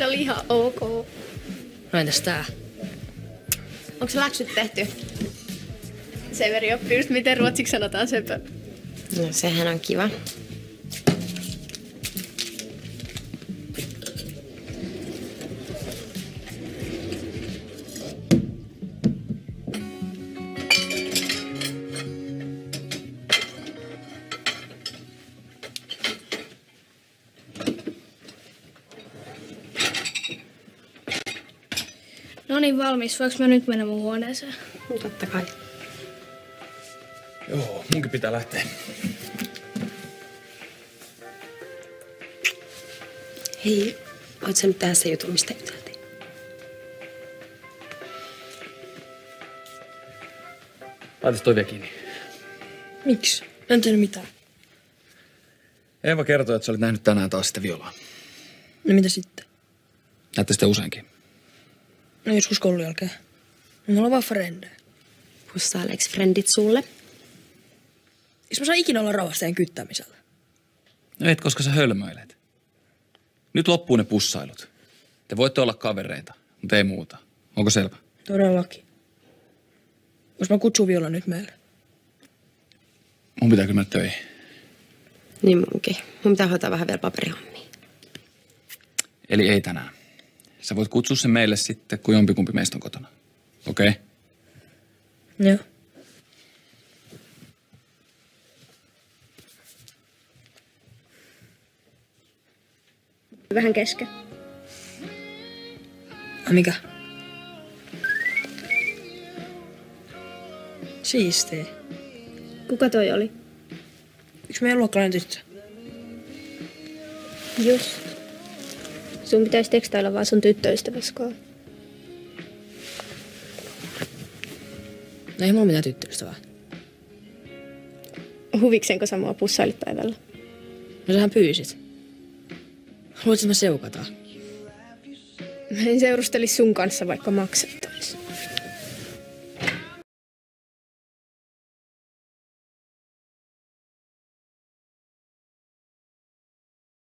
Se oli ihan ok. No entäs tää? Onko se läksyt tehty? Severi oppii just miten ruotsiksi sanotaan söpö. No sehän on kiva. No niin, valmis. Voinko mä nyt mennä mun huoneeseen? Totta kai. Joo, munkin pitää lähteä. Hei, oot sä nyt tähän se jutun, mistä juteltiin? Laitas toi vielä kiinni. Miksi? En tehnyt mitään. Eeva kertoi, että sä olit nähnyt tänään taas sitä Violaa. No mitä sitten? Näette sitä useinkin. No joskus koulun jälkeen. No, mulla on vaan frendejä. Pussaileeks frendit sulle? Eikö mä saa ikinä olla rauhassa teidän kyttäämisellä? No et, koska sä hölmöilet. Nyt loppuu ne pussailut. Te voitte olla kavereita, mutta ei muuta. Onko selvä? Todellakin. Vois mä kutsua Viola nyt meille? Mun pitää kyllä mennä töihin. Niin munkin. Mun pitää hoitaa vähän vielä paperihommia. Eli ei tänään. Sä voit kutsua sen meille sitten, kun jompikumpi meistä on kotona. Okei? Okay? Joo. Vähän kesken. Mikä? Siistiä. Kuka toi oli? Yksi meidän luokkalainen tyttö. Just. Sun pitäisi tekstailla vaan sun tyttöystäväs kanssa. No ei mulla mitään tyttöystävää. Huviksenko sä mua pussailit päivällä? No sähän pyysit. Haluatko mä seukataan? Mä en seurusteli sun kanssa, vaikka maksettaisi.